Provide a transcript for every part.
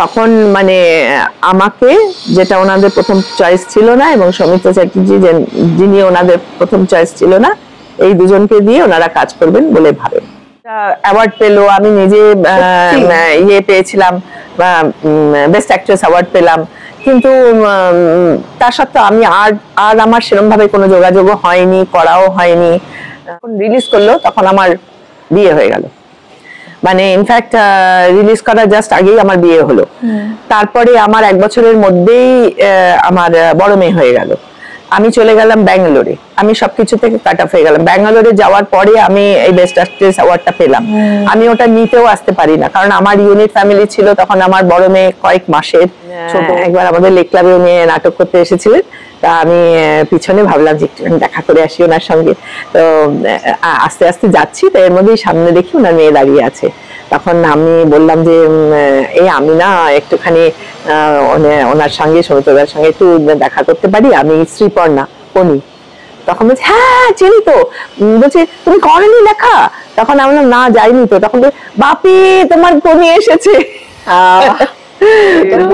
তখন মানে আমাকে, যেটা ওনাদের প্রথম চয়েস ছিল না, এবং সৌমিত্র চ্যাটার্জি যিনি ওনাদের প্রথম চয়েস ছিল না, এই দুজনকে দিয়ে ওনারা কাজ করবেন বলে ভাবেন। অ্যাওয়ার্ড পেলো, আমি নিজে ইয়ে পেয়েছিলাম, বেস্ট অ্যাক্ট্রেস অ্যাওয়ার্ড পেলাম, কিন্তু তা সত্ত্বেও আমি আর আমার সেরকম ভাবে কোনো যোগাযোগও হয়নি, করাও হয়নি। যখন রিলিজ করলো তখন আমার বিয়ে হয়ে গেল, মানে ইনফ্যাক্ট রিলিজ করার জাস্ট আগেই আমার বিয়ে হলো। তারপরে আমার 1 বছরের মধ্যেই আমার বড় মেয়ে হয়ে গেল। আমি চলে গেলাম ব্যাঙ্গালোরে, আমি সবকিছু থেকে কাট অফ হয়ে গেলাম। ব্যাঙ্গালোরে যাওয়ার পরে আমি এই বেস্ট অ্যাক্ট্রেস অ্যাওয়ার্ডটা পেলাম। আমি ওটা নিতেও আসতে পারি না, কারণ আমার ইউনিট ফ্যামিলি ছিল তখন, আমার বড় মেয়ে কয়েক মাসের ছোট। একবার আমাদের লেক ক্লাবে উনি নাটক করতে এসেছিলেন, তা আমি পিছনে ভাবলাম যে একটু দেখা করে আসি ওনার সঙ্গে। তো আস্তে আস্তে যাচ্ছি, তো এর মধ্যেই সামনে দেখি ওনার মেয়ে দাঁড়িয়ে আছে। তখন আমি বললাম যে এই আমি না একটুখানি ওনার সঙ্গে, সৌমিত্রদার সঙ্গে একটু দেখা করতে পারি, আমি শ্রীপর্ণা কনি। তখন বলছে হ্যাঁ চিনি তো, বলছে তুমি করনি লেখা? তখন আমি বললাম না যাইনি তো। তখন বাপি তোমার কনি এসেছে।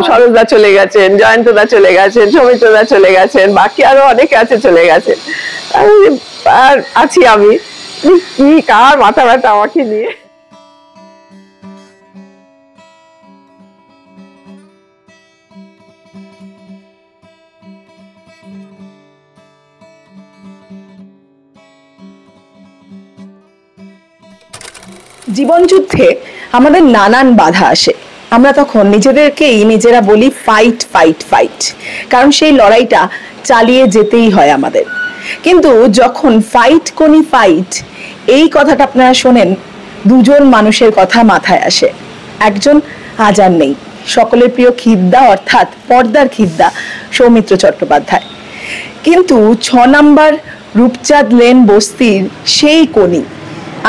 সরোজদা চলে গেছেন, জয়ন্তদা চলে গেছেন, সৌমিত্রদা চলে গেছেন, বাকি আরো অনেকে আছে চলে গেছেন, আর আছি আমি, কি কার মাথা ব্যথা আমাকে নিয়ে। জীবনযুদ্ধে আমাদের নানান বাধা আসে, আমরা তখন নিজেদেরকেই নিজেরা বলি ফাইট ফাইট ফাইট, কারণ সেই লড়াইটা চালিয়ে যেতেই হয় আমাদের। কিন্তু যখন ফাইট কোনি ফাইট এই কথাটা আপনারা শোনেন, দুজন মানুষের কথা মাথায় আসে। একজন আজ আর নেই, সকলের প্রিয় খিদ্দা, অর্থাৎ পর্দার খিদ্দা সৌমিত্র চট্টোপাধ্যায়। কিন্তু 6 নম্বর রূপচাঁদ লেন বস্তির সেই কনি,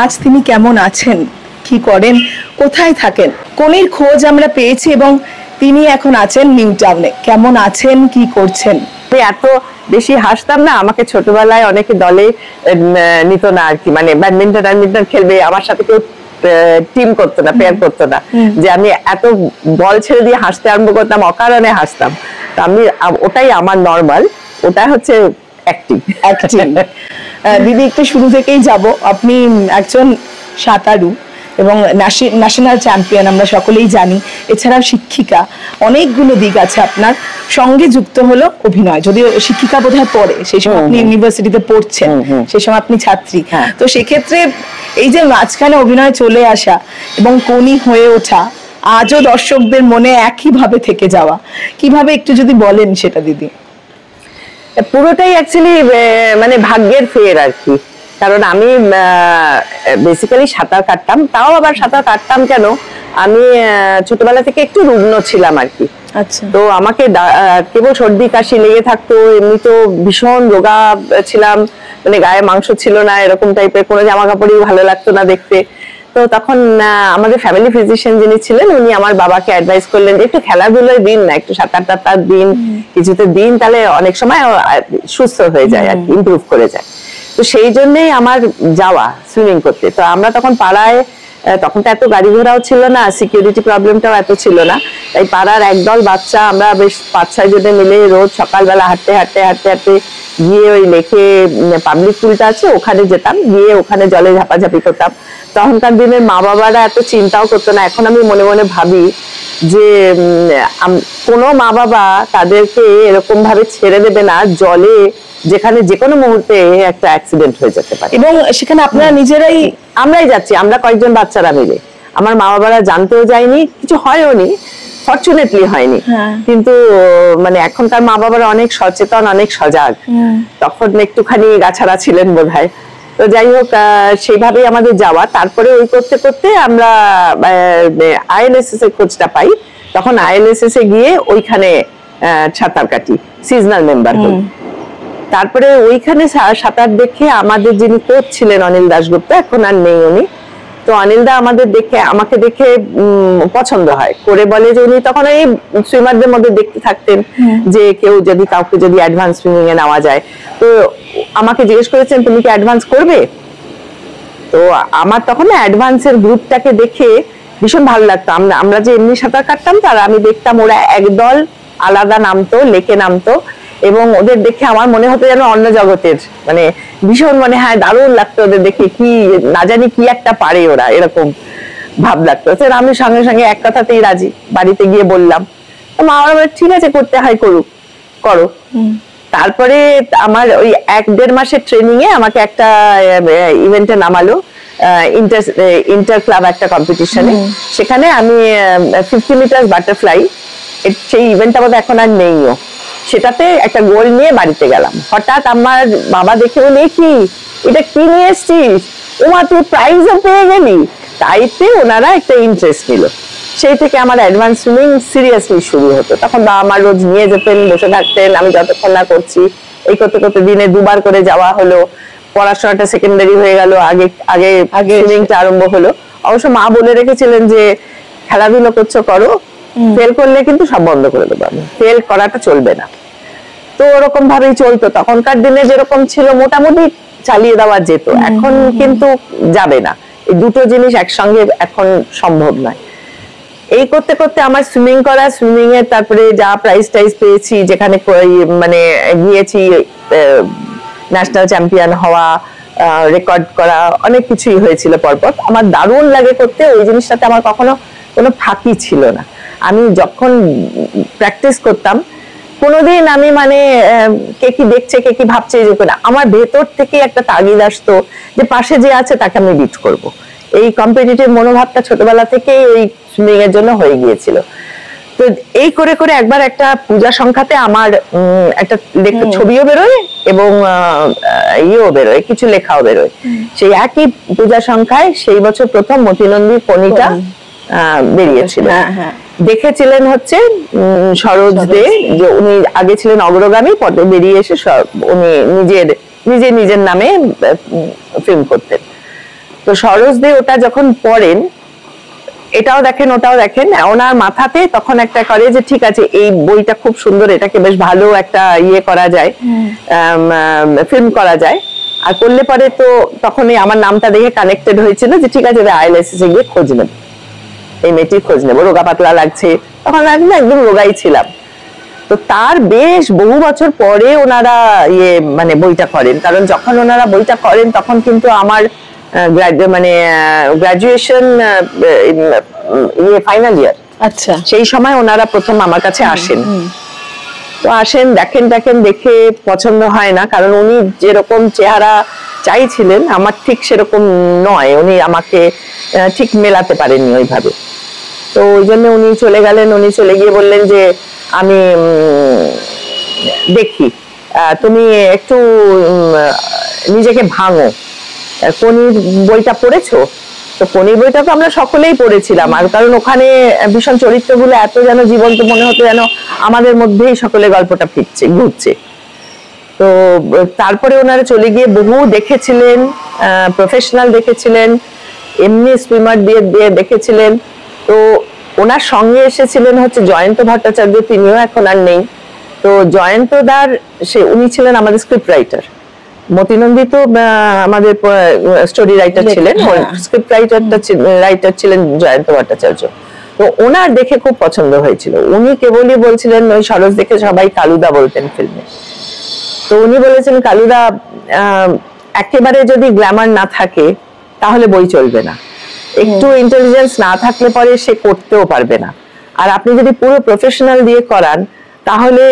আজ তিনি কেমন আছেন, কি করেন, কোথায় থাকেন, কনির খোঁজ আমরা পেয়েছি এবং তিনি এখন আছেন নিউ টাউনে। কেমন আছেন, কি করছেন? এত বেশি হাসতাম না, আমাকে ছোটবেলায় অনেকে দলে নিত না আর কি, মানে ব্যাডমিন্টন খেলবে আমার সাথে কেউ টিম করতো না, পেয়ার করতো না, যে আমি এত বল ছেড়ে দিয়ে হাসতে আরম্ভ করতাম, অকারণে হাসতাম। তো আমি ওটাই আমার নর্মাল, ওটা হচ্ছে অ্যাক্টিং। দিদি একটু শুরু থেকেই যাব, আপনি একজন সাঁতারু এবং ন্যাশনাল চ্যাম্পিয়ন আমরা সকলেই জানি, এছাড়াও শিক্ষিকা, অনেকগুলো দিক আছে আপনার। সঙ্গে যুক্ত হলো অভিনয়, যদিও শিক্ষিকা বোধহয় পড়ে, সেই সময় আপনি ইউনিভার্সিটিতে পড়ছেন, সেই সময় আপনি ছাত্রী। তো সেক্ষেত্রে এই যে মাঝখানে অভিনয় চলে আসা এবং কোনি হয়ে ওঠা, আজও দর্শকদের মনে একইভাবে থেকে যাওয়া, কিভাবে একটু যদি বলেন সেটা দিদি। পুরোটাই অ্যাকচুয়ালি মানে ভাগ্যের ফের আর কি, কারণ আমি বেসিক্যালি সাঁতার কাটতাম, তাও আবার সাঁতার কাটতাম কেন, আমি ছোটবেলা থেকে একটু রুগ্ন ছিলাম আর কি। আচ্ছা। তো আমাকে কেবল সর্দি কাশি লেগে থাকতো, এমনি তো ভীষণ রোগা ছিলাম, মানে গায়ে মাংস ছিল না, এরকম টাইপের, কোনো জামা কাপড়ই ভালো লাগতো না দেখতে। তো তখন আমাদের ফ্যামিলি ফিজিশিয়ান যিনি ছিলেন, উনি আমার বাবাকে অ্যাডভাইস করলেন যে একটু খেলাধুলায় দিন না, একটু সাঁতার টাতার দিন, কিছুতে দিন, তাহলে অনেক সময় সুস্থ হয়ে যায় আর কি, ইমপ্রুভ করে যায়। তো সেই জন্যই আমার যাওয়া সুইমিং করতে। তো আমরা তখন পাড়ায়, তখন তো এত গাড়ি ঘোড়াও ছিল না, সিকিউরিটি প্রবলেমটাও এত ছিল না, তাই পাড়ার একদল বাচ্চা আমরা বেশ 5-6 জনে মিলে রোজ সকালবেলা হাঁটতে হাঁটতে হাঁটতে হাঁটতে গিয়ে ওই লেকে পাবলিক পুলটা আছে, ওখানে যেতাম, গিয়ে ওখানে জলে ঝাপাঝাপি করতাম। তখনকার দিনের মা বাবারা এত চিন্তাও করতো না। এখন আমি মনে মনে ভাবি যে কোনো মা বাবা তাদেরকে এরকম ভাবে ছেড়ে দেবে না জলে, যেখানে যে কোনো মুহূর্তে একটা অ্যাক্সিডেন্ট হয়ে যেতে পারে। এবং সেখানে আপনারা নিজেরাই, আমরাই যাচ্ছি, আমরা কয়েকজন বাচ্চারা মিলে, আমার মা বাবারা জানতেও যায়নি, কিছু হয়ও নি, ফরচুনেটলি হয়নি। কিন্তু মানে এখনকার মা বাবারা অনেক সচেতন, অনেক সজাগ, তখন একটুখানি গাছাড়া ছিলেন বোধহয়। তো যাই হোক, সেইভাবেই আমাদের যাওয়া। তারপরে ওই করতে করতে আমরা আইএলএসএস এর খোঁজটা পাই, তখন আইএলএসএস এ গিয়ে ওইখানে সাঁতার কাটি, সিজনাল মেম্বার হই। তারপরে ওইখানে সাঁতার দেখে আমাদের যিনি কোচ ছিলেন অনিল দাশগুপ্ত, এখন আর নেই উনি, তো অনিলদা আমাকে দেখে পছন্দ হয় করে, বলে যে উনি তখন এই সুইমারদের মধ্যে দেখতে থাকতেন যে কেউ যদি কাউকে যদি অ্যাডভান্স সুইমিং এ নেওয়া যায়। তো আমাকে জিজ্ঞেস করেছেন তুমি কি অ্যাডভান্স করবে? তো আমার তখন অ্যাডভান্সের গ্রুপটাকে দেখে ভীষণ ভালো লাগতো। আমরা যে এমনি সাঁতার কাটতাম তার আমি দেখতাম ওরা একদল আলাদা নামতো, লেকে নামতো, এবং ওদের দেখে আমার মনে হতো যেন অন্য জগতের, মানে ভীষণ মানে হ্যাঁ দারুণ লাগতো ওদের দেখে, কি না জানি কি একটা পারে ওরা, এরকম ভাব লাগতো। আমি সঙ্গে সঙ্গে এক কথাতেই রাজি, বাড়িতে গিয়ে বললাম। মা বাবা বলে ঠিক আছে করতে হয় করো। তারপরে আমার ওই 1-1.5 মাসের ট্রেনিং এ আমাকে একটা ইভেন্টে নামালো, ইন্টার ক্লাব একটা কম্পিটিশনে। সেখানে আমি 50 মিটার বাটারফ্লাই, সেই ইভেন্টটা বোধহয় এখন আর নেইও, সেটাতে একটা গোল্ড নিয়ে বাড়িতে গেলাম। হঠাৎ আমার বাবা দেখে বলে কি এটা কি নিয়ে এসছিস, ওমা তুই প্রাইজও পেয়ে গেলি। তাইতে ওনারা একটা ইন্টারেস্ট নিল। সেই থেকে আমার অ্যাডভান্স সুইমিং সিরিয়াসলি শুরু হতো। তখন বাবা আমার রোজ নিয়ে যেতেন, বসে থাকতেন, আমি যতক্ষণ না করছি। এই করতে করতে দিনে 2 বার করে যাওয়া হলো। পড়াশোনাটা সেকেন্ডারি হয়ে গেল, আগে আগে আগে সুইমিংটা আরম্ভ হলো। অবশ্য মা বলে রেখেছিলেন যে খেলাধুলো করছো করো, ফেল করলে কিন্তু সব বন্ধ করে দেবো আমি, ফেল করাটা চলবে না। তো ওরকম ভাবেই চলতো। তখনকার দিনে যেরকম ছিল মোটামুটি চালিয়ে দেওয়া যেত, এখন কিন্তু যাবে না। এই দুটো জিনিস একসঙ্গে এখন সম্ভব নয়। এই করতে করতে আমার সুইমিং করা, সুইমিং এর তারপরে যা প্রাইজ টাইজ পেয়েছি, যেখানে মানে গিয়েছি, ন্যাশনাল চ্যাম্পিয়ন হওয়া, রেকর্ড করা, অনেক কিছুই হয়েছিল পরপর। আমার দারুণ লাগে করতে, ওই জিনিসটাতে আমার কখনো কোনো ফাঁকি ছিল না। আমি যখন প্র্যাকটিস করতাম কোনোদিন আমি মানে কে কি দেখছে কে কি ভাবছে এই না, আমার ভেতর থেকে একটা তাগিদ আসতো যে পাশে যে আছে তাকে আমি বিট করব। এই কম্পিটিটিভ মনোভাবটা ছোটবেলা থেকেই ওই সুইমিং এর জন্য হয়ে গিয়েছিল। তো এই করে করে একবার একটা পূজা সংখ্যাতে আমার একটা ছবিও বেরোয় এবং ইয়েও বেরোয়, কিছু লেখাও বেরোয়। সেই একই পূজা সংখ্যায় সেই বছর প্রথম মতিনন্দীর পণিটা বেরিয়েছিল। দেখেছিলেন হচ্ছে সরোজ দে, যে উনি আগে ছিলেন অগ্রগামী, পরে বেরিয়ে এসে উনি নিজের নামে ফিল্ম করতেন। তো সরোজ দে ওটা যখন পড়েন, এটাও দেখেন ওটাও দেখেন, ওনার মাথাতে তখন একটা করে যে ঠিক আছে এই বইটা খুব সুন্দর, এটাকে বেশ ভালো একটা ইয়ে করা যায়, ফিল্ম করা যায়। আর করলে পরে তো তখনই আমার নামটা দেখে কানেক্টেড হয়েছিল যে ঠিক আছে আইএলএসএস এ গিয়ে খোঁজ নেব, এই মেয়েটির খোঁজ নেবো। রোগা পাতলা লাগছে, তখন একদম রোগাই ছিলাম। তো তার বেশ বহু বছর পরে ওনারা মানে বইটা করেন, কারণ যখন ওনারা বইটা করেন তখন কিন্তু আমার মানে গ্রাজুয়েশন ফাইনাল ইয়ার। আচ্ছা, সেই সময় ওনারা প্রথম আমার কাছে আসেন। তো আসেন, দেখেন দেখে পছন্দ হয় না, কারণ উনি যেরকম চেহারা চাইছিলেন আমার ঠিক সেরকম নয়, উনি আমাকে ঠিক মেলাতে পারেননি ওইভাবে। তো ওই জন্য উনি চলে গেলেন। উনি চলে গিয়ে বললেন যে আমি দেখি, তুমি একটু নিজেকে ভাঙো। কনির বইটা পড়েছো? তো কনির বইটা তো আমরা সকলেই পড়েছিলাম, আর কারণ ওখানে ভীষণ চরিত্রগুলো এত যেন জীবন্ত মনে হতো, যেন আমাদের মধ্যেই সকলে গল্পটা ঘুরছে। তো তারপরে ওনারা চলে গিয়ে বহু দেখেছিলেন, প্রফেশনাল দেখেছিলেন, এমনি সুইমার দিয়ে দেখেছিলেন। তো ওনার সঙ্গে এসেছিলেন হচ্ছে জয়ন্ত ভট্টাচার্য, তিনিও এখন আর নেই। তো জয়ন্ত দার উনি ছিলেন আমাদের স্ক্রিপ্ট রাইটার। মতিনন্দী তো আমাদের স্টোরি রাইটার ছিলেন, স্ক্রিপ্ট রাইটার ছিলেন জয়ন্ত ভট্টাচার্য। তো ওনার দেখে খুব পছন্দ হয়েছিল। উনি কেবলই বলছিলেন ওই সরোজ দেখে সবাই কালুদা বলতেন ফিল্মে। তো উনি বলেছেন কালুদা একেবারে যদি গ্ল্যামার না থাকে তাহলে বই চলবে না, একটু ইন্টেলিজেন্স না থাকলে পরে সে করতেও পারবে না। আর আপনি যদি পুরো প্রফেশনাল দিয়ে করান তাহলে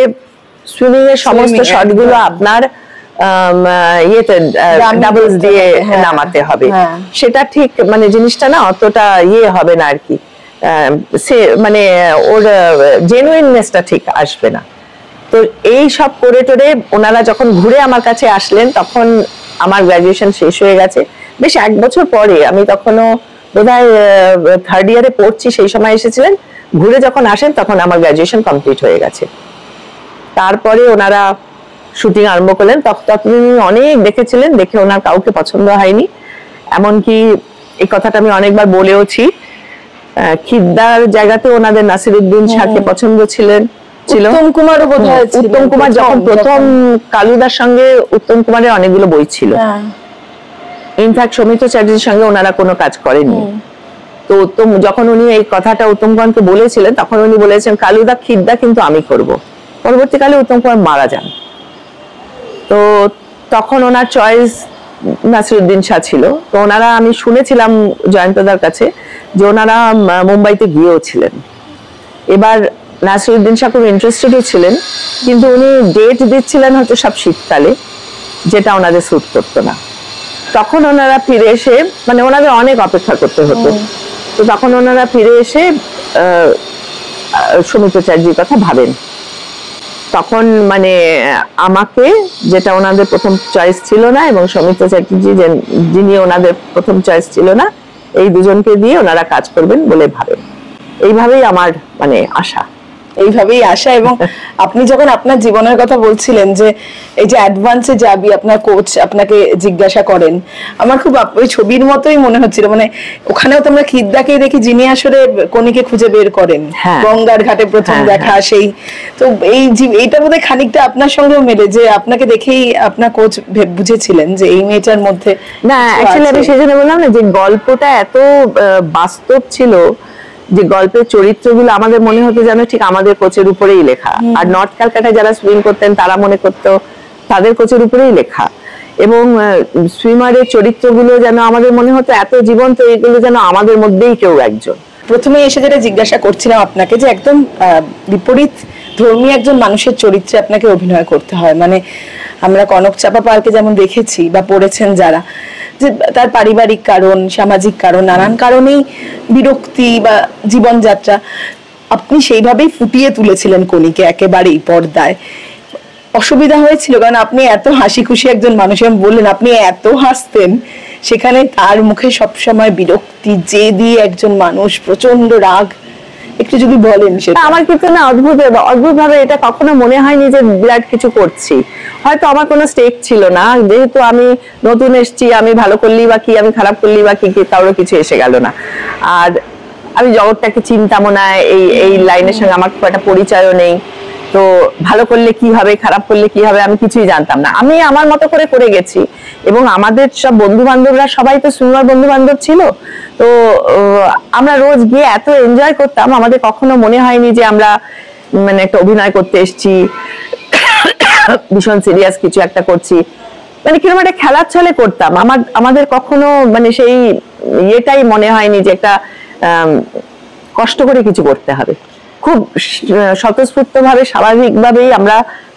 সুইমিং এর সমস্ত শটগুলো আপনার ডাবলস দিয়ে নামাতে হবে, সেটা ঠিক মানে জিনিসটা না অতটা হবে না আর কি, মানে ওর জেনুইননেসটা ঠিক আসবে না। তো এই সব করে টোরে ওনারা যখন ঘুরে আমার কাছে আসলেন তখন আমার গ্রাজুয়েশন শেষ হয়ে গেছে বেশ 1 বছর পরে। আমি তখনও বোধহয় 3rd ইয়ারে পড়ছি, সেই সময় এসেছিলেন। ঘুরে যখন আসেন তখন আমার গ্রাজুয়েশন কমপ্লিট হয়ে গেছে। তারপরে ওনারা শুটিং আরম্ভ করলেন। তখন অনেক দেখেছিলেন, দেখে ওনার কাউকে পছন্দ হয়নি। এমনকি এই কথাটা আমি অনেকবার বলেওছি, খিদ্দার জায়গাতে ওনাদের নাসিরউদ্দিন শাহকে পছন্দ ছিল। উত্তম কুমারও বোধহয় ছিল। উত্তম কুমার যখন প্রথম কালুদার সঙ্গে উত্তম কুমারের অনেকগুলো বই ছিল। ইনফ্যাক্ট সৌমিত্র চ্যাটার্জির সঙ্গে ওনারা কোনো কাজ করেননি। তো উত্তম যখন উনি এই কথাটা উত্তম কুমারকে বলেছিলেন তখন উনি বলেছেন কালুদা খিদ্দা কিন্তু আমি করব। পরবর্তীকালে উত্তম কুমার মারা যান। তো তখন ওনার চয়েস নাসিরুদ্দিন শাহ ছিল। তো ওনারা, আমি শুনেছিলাম জয়ন্তদার কাছে যে ওনারা মুম্বাইতে গিয়েও ছিলেন। এবার নাসিরুদ্দিন শাহ খুব ইন্টারেস্টেডও ছিলেন, কিন্তু উনি ডেট দিচ্ছিলেন হচ্ছে সব শীতকালে, যেটা ওনাদের স্যুট করতো না। তখন ওনারা ফিরে এসে, মানে ওনাদের অনেক অপেক্ষা করতে হতো, তো তখন ওনারা ফিরে এসে সৌমিত্র চ্যাটার্জির কথা ভাবেন। তখন মানে আমাকে, যেটা ওনাদের প্রথম চয়েস ছিল না, এবং সৌমিত্র চ্যাটার্জি যিনি ওনাদের প্রথম চয়েস ছিল না, এই দুজনকে দিয়ে ওনারা কাজ করবেন বলে ভাবেন। এইভাবেই আমার মানে আশা। এইভাবেই আশা। এবং আপনি যখন আপনার জীবনের কথা বলছিলেন যে এই যে অ্যাডভান্সে যাবি, আপনার কোচ আপনাকে জিজ্ঞাসা করেন, আমার খুব ওই ছবির মতোই মনে হচ্ছিল। মানে ওখানেও তো আমরা খিদ্দাকেই দেখি যিনি আসলে কনিকে খুঁজে বের করেন, গঙ্গার ঘাটে প্রথম দেখা সেই। তো এইটা বোধহয় খানিকটা আপনার সঙ্গেও মেলে, যে আপনাকে দেখেই আপনার কোচ বুঝেছিলেন যে এই মেয়েটার মধ্যে না। অ্যাকচুয়ালি আমি সেজন্য বললাম না যে গল্পটা এত বাস্তব ছিল যে গল্পের চরিত্রগুলো আমাদের মনে হতো যেন ঠিক আমাদের কোচের উপরেই লেখা। আর নর্থ ক্যালকাটায় যারা সুইম করতেন তারা মনে করতো তাদের কোচের উপরেই লেখা। এবং সুইমারের চরিত্রগুলো যেন আমাদের মনে হতো এত জীবন্ত, এগুলো যেন আমাদের মধ্যেই কেউ একজন। প্রথমে এসে যেটা জিজ্ঞাসা করছিলাম আপনাকে, যে একদম বিপরীত ধর্মী একজন মানুষের চরিত্রে আপনাকে অভিনয় করতে হয়। মানে আমরা কনক চাপা পালকে যেমন দেখেছি বা পড়েছেন যারা, যে তার পারিবারিক কারণ, সামাজিক কারণ, নানান কারণেই বিরক্তি বা জীবনযাত্রা, আপনি সেইভাবেই ফুটিয়ে তুলেছিলেন কনিকে একেবারেই পর্দায়। অসুবিধা হয়েছিল? কারণ আপনি এত হাসি খুশি একজন মানুষ, আমি বললেন আপনি এত হাসতেন, সেখানে তার মুখে সবসময় বিরক্তি, জেদি একজন মানুষ, প্রচন্ড রাগ। একটু যদি বলেন সেটা। আমার কিন্তু না অদ্ভুত ভাবে এটা কখনো মনে হয়নি যে বিরাট কিছু করছি। হয়তো আমার কোনো স্টেক ছিল না, যেহেতু আমি নতুন এসেছি, আমি ভালো করলি বা কি, আমি খারাপ করলি বা কি, তারও কিছু এসে গেল না। আর আমি জগৎটাকে চিন্তামো না, এই লাইনের সঙ্গে আমার খুব একটা পরিচয়ও নেই। তো ভালো করলে কি হবে, খারাপ করলে কি হবে, আমি কিছুই জানতাম না। আমি আমার মতো করে গেছি। এবং আমাদের সব বন্ধু বান্ধবরা সবাই তো সুন্দর বন্ধু বান্ধব ছিল। তো আমরা রোজ গিয়ে এত এনজয় করতাম, আমাদের কখনো মনে হয়নি যে আমরা মানে একটা অভিনয় করতে এসেছি, ভীষণ সিরিয়াস কিছু একটা করছি। মানে কিরকম একটা খেলার ছলে করতাম। আমাদের কখনো মানে সেই ইয়েটাই মনে হয়নি যে একটা কষ্ট করে কিছু করতে হবে। খুব স্বতঃস্ফূর্ত ভাবে, স্বাভাবিক ভাবেই আমরা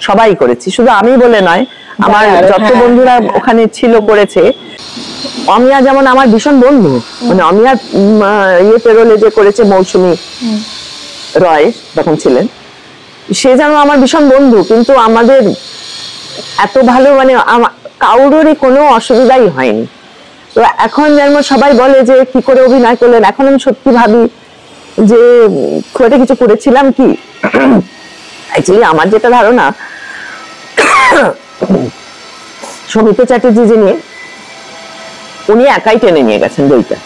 সবাই করেছি। শুধু আমি বলে নয়, আমার যত বন্ধুরা ওখানে ছিল করেছে। অমিয়া যেমন আমার ভীষণ বন্ধু, মানে অমিয়া পেরোলে যে করেছে মৌসুমী রয় তখন ছিলেন, সে যেন আমার ভীষণ বন্ধু। কিন্তু আমাদের এত ভালো, মানে কাউরই কোনো অসুবিধাই হয়নি। তো এখন যেমন সবাই বলে যে কি করে অভিনয় করলেন, এখন আমি সত্যি ভাবি যে খুব একটা কিছু করেছিলাম কি। অ্যাকচুয়ালি আমার যেটা ধারণা, সৌমিত্র চ্যাটার্জি যিনি, উনি একাই টেনে নিয়ে গেছেন বইটা।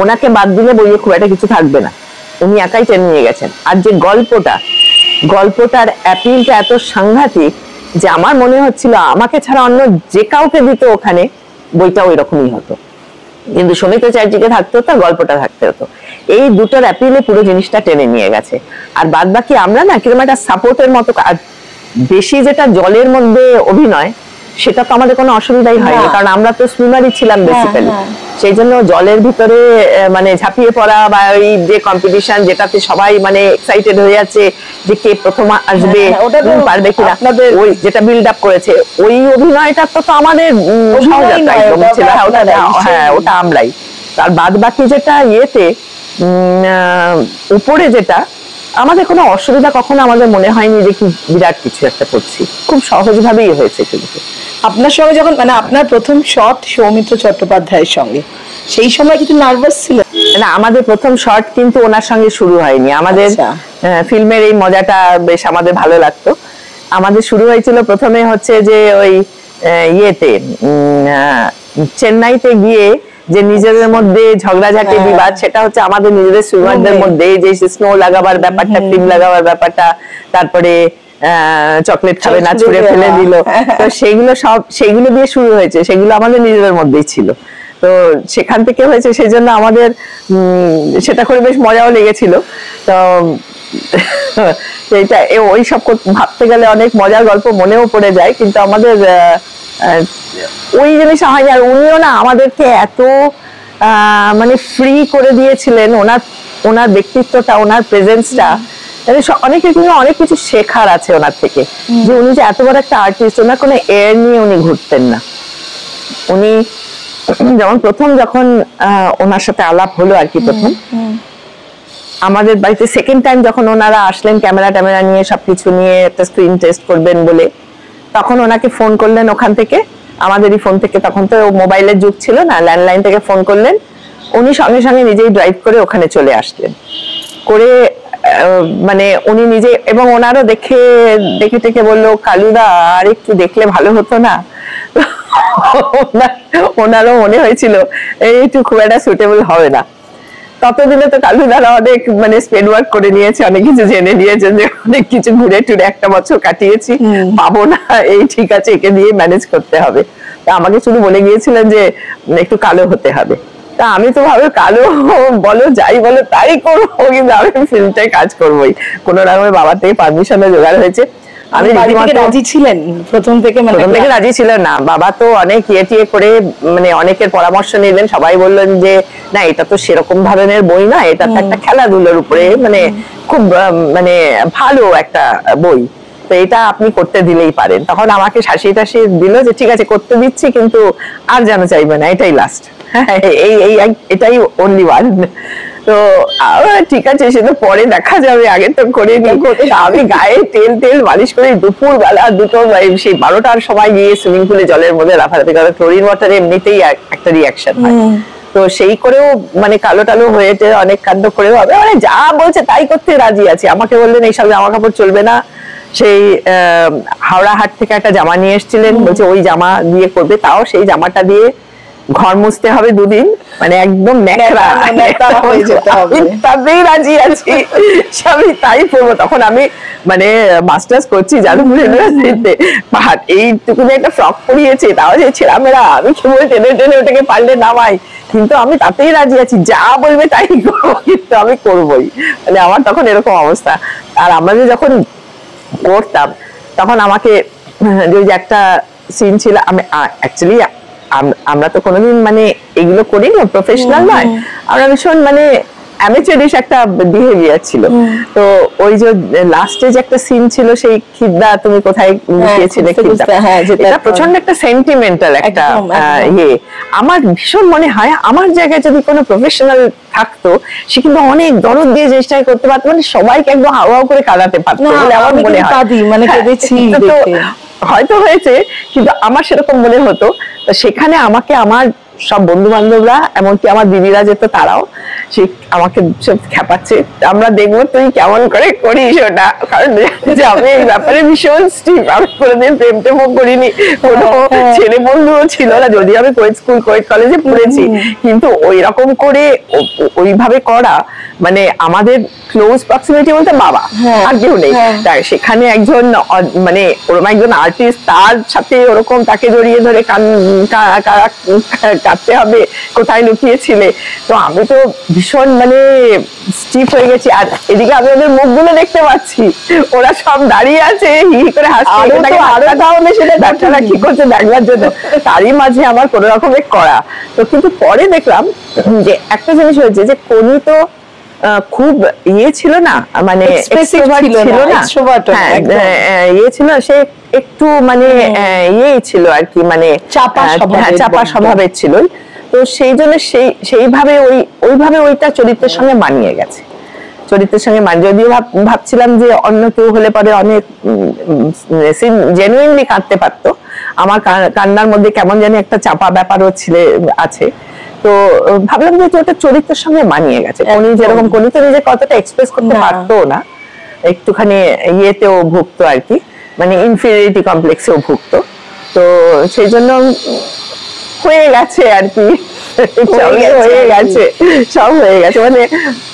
ওনাকে বাদ দিলে বইয়ে খুব একটা কিছু থাকবে না, উনি একাই টেনে নিয়ে গেছেন। আর যে গল্পটার অ্যাপিলটা এত সাংঘাতিক যে আমার মনে হচ্ছিল আমাকে ছাড়া অন্য যে কাউকে দিত ওখানে বইটা ওই রকমই হতো, কিন্তু সৌমিত্র চ্যাটার্জিকে থাকতে হতো, গল্পটা থাকতে হতো। এই দুটোর অ্যাপিলে পুরো জিনিসটা টেনে নিয়ে গেছে। আর বাদ বাকি আমরা না কিরকম একটা সাপোর্টের মতো। আর বেশি যেটা জলের মধ্যে অভিনয়, সেটা তো আমাদের কোনো অসুবিধাই হয়নি, কারণ আমরা তো সুইমারই ছিলাম বেসিক্যালি। সেই জন্য জলের ভিতরে মানে ঝাঁপিয়ে পড়া বা ওই যে কম্পিটিশন, যেটাতে সবাই মানে এক্সাইটেড হয়ে যাচ্ছে যে কে প্রথম আসবে, পারবে কিনা, ওই যেটা বিল্ড আপ করেছে, ওই অভিনয়টা তো আমাদের ছিল। হ্যাঁ, ওটা আমরাই। আর বাদ বাকি যেটা ইয়েতে উপরে যেটা, আমাদের কোনো অসুবিধা কখনো আমাদের মনে হয়নি যে কি বিরাট কিছু একটা করছি। খুব সহজভাবেই হয়েছে। কিন্তু আপনার সঙ্গে যখন, মানে আপনার প্রথম শট সৌমিত্র চট্টোপাধ্যায়ের সঙ্গে, সেই সময় কিছু নার্ভাস ছিল না? আমাদের প্রথম শট কিন্তু ওনার সঙ্গে শুরু হয়নি। আমাদের ফিল্মের এই মজাটা বেশ আমাদের ভালো লাগতো। আমাদের শুরু হয়েছিল প্রথমে হচ্ছে যে ওই ইয়েতে চেন্নাইতে গিয়ে যে নিজেদের মধ্যে ঝগড়াঝাটি বিবাদ, সেটা হচ্ছে আমাদের নিজেদের সুইমারদের মধ্যে, যে স্নো লাগাবার ব্যাপারটা, ক্রিম লাগাবার ব্যাপারটা, তারপরে চকলেট খাবে না ছুঁড়ে ফেলে দিল, তো সেগুলো দিয়ে শুরু হয়েছে। সেগুলো আমাদের নিজেদের মধ্যেই ছিল। তো সেখান থেকে হয়েছে, সেই জন্য আমাদের সেটা করে বেশ মজাও লেগেছিল। তো এইটা ওই সব ভাবতে গেলে অনেক মজার গল্প মনেও পড়ে যায়, কিন্তু আমাদের ওই জিনিসটা হয়নি। আর উনিও না আমাদেরকে এত মানে ফ্রি করে দিয়েছিলেন, ওনার ব্যক্তিত্বটা, ওনার প্রেজেন্সটা, অনেকের কিন্তু অনেক কিছু শেখার আছে ওনার থেকে। যে উনি যে এত বড় একটা আর্টিস্ট, ওনার কোনো এয়ার নিয়ে উনি ঘুরতেন না। উনি যেমন প্রথম যখন ওনার সাথে আলাপ হলো আর কি, প্রথম আমাদের বাড়িতে সেকেন্ড টাইম যখন ওনারা আসলেন ক্যামেরা ট্যামেরা নিয়ে, সবকিছু নিয়ে একটা স্ক্রিন টেস্ট করবেন বলে, তখন ওনাকে ফোন করলেন ওখান থেকে, আমাদেরই ফোন থেকে, তখন তো মোবাইলের যুগ ছিল না, ল্যান্ডলাইন থেকে ফোন করলেন। উনি সঙ্গে সঙ্গে নিজেই ড্রাইভ করে ওখানে চলে আসলেন, করে মানে উনি নিজে, এবং ওনারও দেখে টেকে বললো, কালুদা আর একটু দেখলে ভালো হতো না। ওনারও মনে হয়েছিল এইটু খুব একটা সুটেবল হবে না। ততদিনে তো কালুদারা অনেক মানে স্পেড ওয়ার্ক করে নিয়েছে, অনেক কিছু জেনে নিয়েছে, যে অনেক কিছু ঘুরে টুরে একটা বছর কাটিয়েছি, পাবো না, এই ঠিক আছে, একে দিয়ে ম্যানেজ করতে হবে। তা আমাকে শুধু বলে গিয়েছিলেন যে একটু কালো হতে হবে। তা আমি তো ভাবে কালো বলো, যাই বলো তাই করবো, কিন্তু আমি ফিল্মটাই কাজ করবোই। কোন রকমের বাবার থেকে পারমিশনে জোগাড় হয়েছে। আমি রাজি ছিলেন প্রথম থেকে? প্রথম থেকে রাজি ছিল না, বাবা তো অনেক ইয়ে করে, মানে অনেকের পরামর্শ নিলেন, সবাই বললেন যে না, এটা তো সেরকম ধরনের বই না, এটা তো একটা খেলাধুলার উপরে, মানে খুব মানে ভালো একটা বই, তো এটা আপনি করতে দিলেই পারেন। তখন আমাকে শাসি টাসি দিল যে ঠিক আছে করতে দিচ্ছি, কিন্তু আর যেন চাইবে না, এটাই লাস্ট, এটাই অনলি ওয়ান। তো ঠিক আছে, সে তো পরে দেখা যাবে, আগে তো করে নি। আমি গায়ে তেল মালিশ করে দুপুর বেলা দুটো, সেই 12টার সময় গিয়ে সুইমিং পুলে জলের মধ্যে লাফালাফি, কারণ ক্লোরিন ওয়াটারে এমনিতেই একটা রিয়াকশন হয়। তো সেই করেও মানে কালো টালো হয়েছে, অনেক কাণ্ড করেও হবে, মানে যা বলছে তাই করতে রাজি আছি। আমাকে বললেন এইসব জামা কাপড় চলবে না। সেই হাওড়া হাট থেকে একটা জামা নিয়ে এসেছিলেন, বলছে ওই জামা দিয়ে করবে, তাও সেই জামাটা দিয়ে ঘর মুছতে হবে 2 দিন, মানে একদম ন্যাকড়া হয়ে যেতে হবে, তাতেই রাজি আছি, সবই তাই পড়বো। তখন আমি মানে মাস্টার্স করছি যাদবপুর ইউনিভার্সিটিতে, এইটুকুনি একটা ফ্রক পরিয়েছে, তাও যে ছেঁড়ামেড়া, আমি কেবল টেনে ওটাকে পারলে নামাই, কিন্তু আমি তাতেই রাজি আছি, যা বলবে তাই করবো, কিন্তু আমি করবোই। মানে আমার তখন এরকম অবস্থা। আর আমরা যখন করতাম তখন আমাকে ওই যে একটা সিন ছিল, আমি অ্যাকচুয়ালি আমরা তো কোনোদিন মানে এগুলো করি না, প্রফেশনাল নয়, আমরা ভীষণ মানে অ্যামেচারিশ একটা বিহেভিয়ার ছিল। তো ওই যে লাস্টে যে একটা সিন ছিল, সেই খিদ্দা তুমি কোথায় লুকিয়েছিলে, এটা প্রচন্ড একটা সেন্টিমেন্টাল একটা ইয়ে। আমার ভীষণ মনে হয় আমার জায়গায় যদি কোনো প্রফেশনাল থাকতো, সে কিন্তু অনেক দরদ দিয়ে চেষ্টাই করতে পারতো, মানে সবাইকে একদম হাওয়া করে কাঁদাতে পারতো বলে আমার মনে হয়। মানে কেঁদেছি, হয়তো হয়েছে, কিন্তু আমার সেরকম মনে হতো। তো সেখানে আমাকে আমার সব বন্ধু বান্ধবরা, এমনকি আমার দিদিরা যেত, তারাও সে আমাকে সব খেপাচ্ছে, আমরা দেখবো তুই কেমন করে করিস ওটা, কারণ আমি এই ব্যাপারে ভীষণ স্ট্রিক্ট। আমি কোনোদিন প্রেম টেমও করিনি, কোনো ছেলে বন্ধুও ছিল না, যদি আমি কোয়েট স্কুল কোয়েট কলেজে পড়েছি, কিন্তু ওই রকম করে ওইভাবে করা, মানে আমাদের ক্লোজ প্রক্সিমিটি বলতে বাবা, আর কেউ নেই। সেখানে একজন মানে ওরকম একজন আর্টিস্ট, তার সাথে ওরকম তাকে জড়িয়ে ধরে কাটতে হবে, কোথায় লুকিয়েছিলে। তো আমি তো ভীষণ মানে স্টিফ হয়ে গেছি। আর এদিকে আমি ওদের মুখগুলো দেখতে পাচ্ছি, ওরা সব দাঁড়িয়ে আছে হি করে হাসছে, সেটা ডাক্তাররা কি করছে দেখবার জন্য, তারই মাঝে আমার কোনো রকমের করা। তো কিন্তু পরে দেখলাম যে একটা জিনিস হয়েছে, যে কোনি তো খুব ইয়ে ছিল না, মানে ইয়ে ছিল, সে একটু মানে ইয়ে ছিল আর কি, মানে চাপা স্বভাবের ছিল। তো সেই জন্য সেইভাবে ওইভাবে ওইটা চরিত্রের সঙ্গে মানিয়ে গেছে, চরিত্রের সঙ্গে মানিয়ে। যদিও ভাবছিলাম যে অন্য কেউ হলে পরে অনেক জেনুইনলি কাঁদতে পারতো, আমার কান্নার মধ্যে কেমন জানি একটা চাপা ব্যাপারও আছে। তো ভাবলাম যে ওটা চরিত্রের সঙ্গে মানিয়ে গেছে। কোনি যেরকম, কোনি তো নিজে কতটা এক্সপ্রেস করতে পারতো না, একটুখানি ইয়েতেও ভুগতো আর কি, মানে ইনফিরিয়রিটি কমপ্লেক্সেও ভুগতো। তো সেই জন্য হয়ে গেছে আর কি। হয়ে গেছে, সব হয়ে গেছে, মানে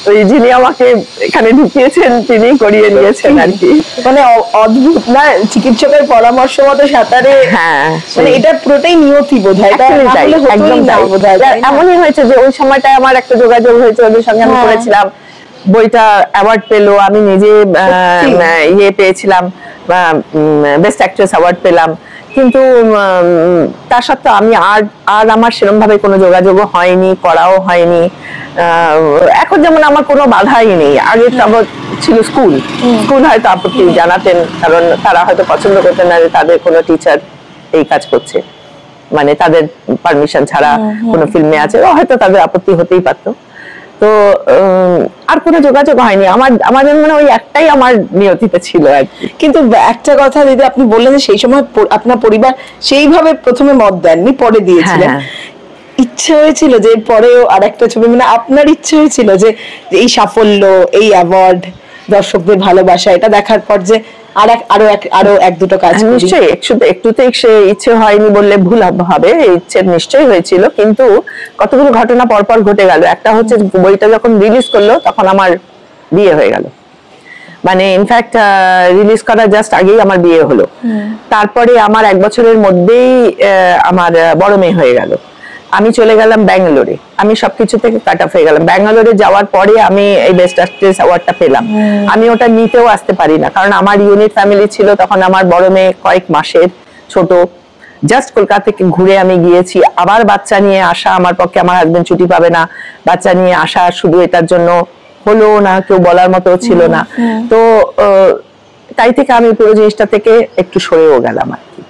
ওই যিনি আমাকে এখানে ঢুকিয়েছেন তিনি করিয়ে নিয়েছেন আর কি। মানে অদ্ভুত না, চিকিৎসকের পরামর্শ মতো সাঁতারে, হ্যাঁ মানে এটা পুরোটাই নিয়তি বোধহয়, এমনই হয়েছে যে ওই সময়টায় আমার একটা যোগাযোগ হয়েছে ওদের সঙ্গে, আমি করেছিলাম, বইটা অ্যাওয়ার্ড পেলো, আমি নিজে ইয়ে পেয়েছিলাম, বেস্ট অ্যাক্ট্রেস অ্যাওয়ার্ড পেলাম, কিন্তু তার সত্ত্বেও আমি আর আমার সেরকম ভাবে কোনো যোগাযোগও হয়নি, করাও হয়নি। এখন যেমন আমার কোনো বাধাই নেই, আগে তারপর ছিল স্কুল হয়তো আপত্তি জানাতেন, কারণ তারা হয়তো পছন্দ করতেন না যে তাদের কোনো টিচার এই কাজ করছে, মানে তাদের পারমিশন ছাড়া কোনো ফিল্মে আছে, হয়তো তাদের আপত্তি হতেই পারতো। তো আর কোনো যোগাযোগ হয়নি আমাদের, মানে ওই একটাই আমার নিয়তিতে ছিল আর কি। কিন্তু একটা কথা দিদি, আপনি বললেন যে সেই সময় আপনার পরিবার সেইভাবে প্রথমে মত দেননি, পরে দিয়েছিলেন, ইচ্ছে হয়েছিল যে পরেও আর একটা ছবি, মানে আপনার ইচ্ছে হয়েছিল যে এই সাফল্য, এই অ্যাওয়ার্ড, দর্শকদের ভালোবাসা, এটা দেখার পর যে আরো এক দুটো কাজ? নিশ্চয়ই, একটুতে ইচ্ছে হয়নি বললে ভুল হবে, ইচ্ছে নিশ্চয়ই হয়েছিল, কিন্তু কতগুলো ঘটনা পরপর ঘটে গেল। একটা হচ্ছে বইটা যখন রিলিজ করলো তখন আমার বিয়ে হয়ে গেল, মানে ইনফ্যাক্ট রিলিজ করার জাস্ট আগেই আমার বিয়ে হলো। তারপরে আমার 1 বছরের মধ্যেই আমার বড় মেয়ে হয়ে গেল, আমি চলে গেলাম ব্যাঙ্গালোরে, আমি সবকিছু থেকে কাট অফ হয়ে গেলাম। ব্যাঙ্গালোরে যাওয়ার পরে আমি এই বেস্ট অ্যাক্ট্রেস অ্যাওয়ার্ডটা পেলাম, আমি ওটা নিতেও আসতে পারি না, কারণ আমার ইউনিট ফ্যামিলি ছিল তখন, আমার বড় মেয়ে কয়েক মাসের ছোট, জাস্ট কলকাতা থেকে ঘুরে আমি গিয়েছি, আবার বাচ্চা নিয়ে আসা আমার পক্ষে, আমার হাজবেন্ড ছুটি পাবে না, বাচ্চা নিয়ে আসা শুধু এটার জন্য হলো না, কেউ বলার মতো ছিল না। তো তাই থেকে আমি পুরো জিনিসটা থেকে একটু সরেও গেলাম আর কি।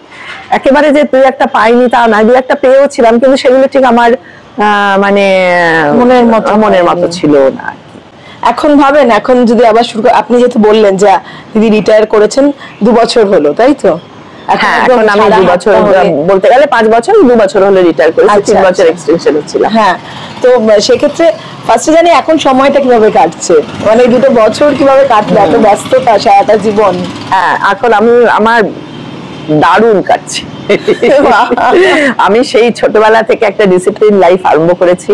একেবারে যে তুই একটা পাইনি তা না, দুই একটা পেয়েও ছিলাম, কিন্তু সেগুলো ঠিক আমার মানে মনের মতো ছিল না। এখন ভাবেন, এখন যদি আবার শুরু, আপনি যেহেতু বললেন যে দিদি রিটায়ার করেছেন 2 বছর হলো, তাই তো? হ্যাঁ, এখন আমি 2 বছর, বলতে গেলে 5 বছর, 2 বছর হলো রিটায়ার করেছি, 3 বছর এক্সটেনশন হচ্ছিল। হ্যাঁ, তো সেক্ষেত্রে ফার্স্টে জানি এখন সময়টা কিভাবে কাটছে, মানে 2 বছর কিভাবে কাটলো, এত ব্যস্ততা, সারাটা জীবন? হ্যাঁ, এখন আমার দারুণ কাটছে। আমি সেই ছোটবেলা থেকে একটা ডিসিপ্লিন লাইফ আরম্ভ করেছি,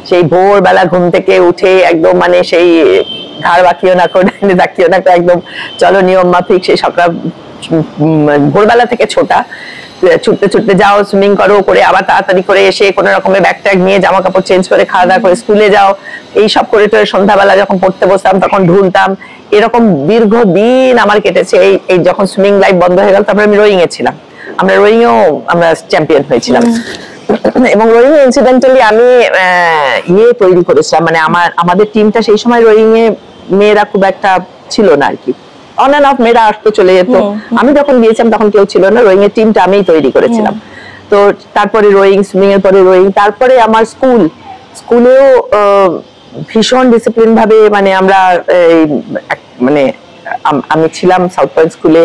সেই ভোরবেলা ঘুম থেকে উঠে একদম, মানে সেই ঘাড় বাকিও না করে দাকিও না, একদম চলো নিয়ম মাফিক, সেই সকাল ভোরবেলা থেকে ছুটতে ছুটতে যাও, সুইমিং করো, করে আবার তাড়াতাড়ি করে এসে কোনো রকমের ব্যাগ ট্যাগ নিয়ে জামা কাপড় চেঞ্জ করে খাওয়া দাওয়া করে স্কুলে যাও, এই সব করে টোরে সন্ধ্যাবেলা যখন পড়তে বসতাম তখন ঢুলতাম, এরকম দীর্ঘদিন আমার কেটেছে। এই যখন সুইমিং লাইফ বন্ধ হয়ে গেল, তারপরে আমি রোয়িং এ ছিলাম, আমরা চ্যাম্পিয়ন হয়েছিলাম, এবং রোয়িং ইনসিডেন্টালি আমি তৈরি করেছিলাম, মানে আমাদের টিমটা সেই সময় রোয়িং এ মেয়েরা খুব একটা ছিল না আর কি, অন এন্ড অফ মেয়েরা আসতো চলে যেত, আমি যখন গিয়েছিলাম তখন কেউ ছিল না, রোয়িং এর টিমটা আমিই তৈরি করেছিলাম। তো তারপরে রোয়িং, সুইমিং এর পরে রোয়িং, তারপরে আমার স্কুলেও ভীষণ ডিসিপ্লিন ভাবে, মানে আমরা মানে আমি ছিলাম সাউথ পয়েন্ট স্কুলে,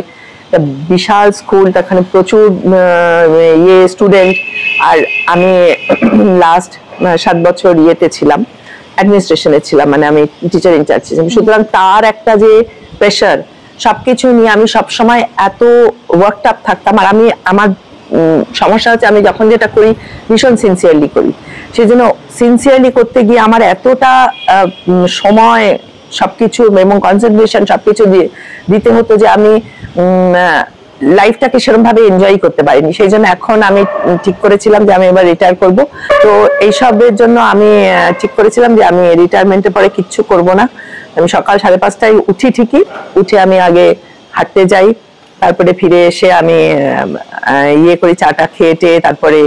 বিশাল স্কুল, সেখানে প্রচুর স্টুডেন্ট, আর আমি লাস্ট 7 বছর ইয়েতে ছিলাম, অ্যাডমিনিস্ট্রেশনে ছিলাম, মানে আমি টিচার ইনচার্জ ছিলাম। সুতরাং তার একটা যে প্রেশার, সবকিছু নিয়ে আমি সবসময় এত ওয়ার্কড আপ থাকতাম। আর আমার সমস্যা হচ্ছে, আমি যখন যেটা করি ভীষণ সিনসিয়ারলি করি, সেই জন্য সিনসিয়ারলি করতে গিয়ে আমার এতটা সময়, সবকিছু এবং কনসেন্ট্রেশন সবকিছু দিতে হতো যে আমি লাইফটাকে সেরকম ভাবে এনজয় করতে পারিনি। সেই জন্য এখন আমি ঠিক করেছিলাম যে আমি এবার রিটায়ার করব। তো এইসবের জন্য আমি ঠিক করেছিলাম যে আমি রিটায়ারমেন্টের পরে কিচ্ছু করব না। আমি সকাল 5:30টায় উঠি, ঠিকই উঠে আমি আগে হাঁটতে যাই, তারপরে ফিরে এসে আমি করি, চাটা খেয়ে তারপরে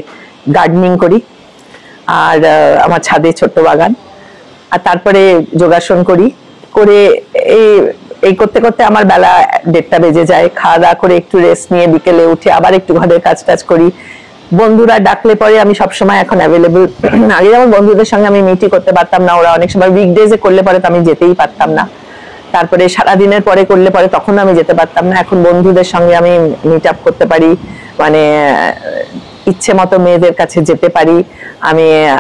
গার্ডেনিং করি, আর আমার ছাদে ছোট্ট বাগান, আর তারপরে যোগাসন করি, করে এই করতে করতে আমার বেলা 1:30টা বেজে যায়। খাওয়া দাওয়া করে একটু রেস্ট নিয়ে বিকেলে উঠে আবার একটু ঘরের কাজ টাজ করি। বন্ধুরা ডাকলে পরে আমি সবসময় এখন অ্যাভেলেবল। আগে যেমন বন্ধুদের সঙ্গে আমি মিটই করতে পারতাম না, ওরা অনেক সময় উইকডেজে করলে পরে তো আমি যেতেই পারতাম না, তারপরে সারাদিনের পরে করলে পরে তখন আমি যেতে পারতাম না। এখন বন্ধুদের সঙ্গে আমি মিট আপ করতে পারি, মানে ইচ্ছে মতো মেয়েদের কাছে যেতে পারি।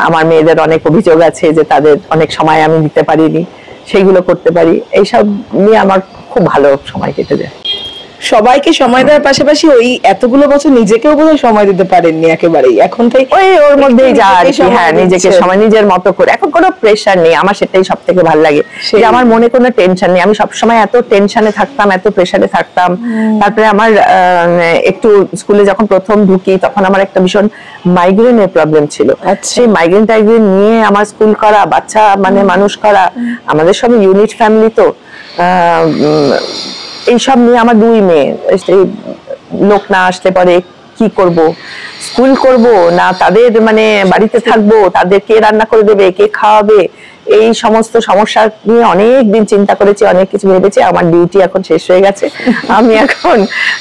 আমার মেয়েদের অনেক অভিযোগ আছে যে তাদের অনেক সময় আমি দিতে পারিনি, সেইগুলো করতে পারি। এইসব নিয়ে আমার খুব ভালো সময় কেটে যায়। সবাইকে সময় দেওয়ার পাশাপাশি ওই এতগুলো বছর নিজেকেও বোধহয় সময় দিতে পারেননি একেবারেই, এখন তাই ওই ওর মধ্যেই যা আর কি, হ্যাঁ নিজেকে সময় নিজের মতো করে, এখন কোনো প্রেশার নেই, আমার সেটাই সব থেকে ভালো লাগে যে আমার মনে কোনো টেনশন নেই। আমি সবসময় এত টেনশনে থাকতাম, এত প্রেশারে থাকতাম। তারপরে আমার একটু স্কুলে যখন প্রথম ঢুকি তখন আমার একটা ভীষণ মাইগ্রেনের প্রবলেম ছিল। সেই মাইগ্রেন টাইগ্রেন নিয়ে আমার স্কুল করা, বাচ্চা মানে মানুষ করা, আমাদের সব ইউনিট ফ্যামিলি, তো এইসব নিয়ে আমার 2 মেয়ে, লোক না আসলে পরে কি করব, স্কুল করব না তাদের মানে বাড়িতে থাকবো, তাদের কে রান্না করে দেবে, কে খাওয়াবে, এই সমস্ত সমস্যা নিয়ে অনেক দিন চিন্তা করেছি, অনেক কিছু ভেবেছি। আমার ডিউটি এখন শেষ হয়ে গেছে, আমি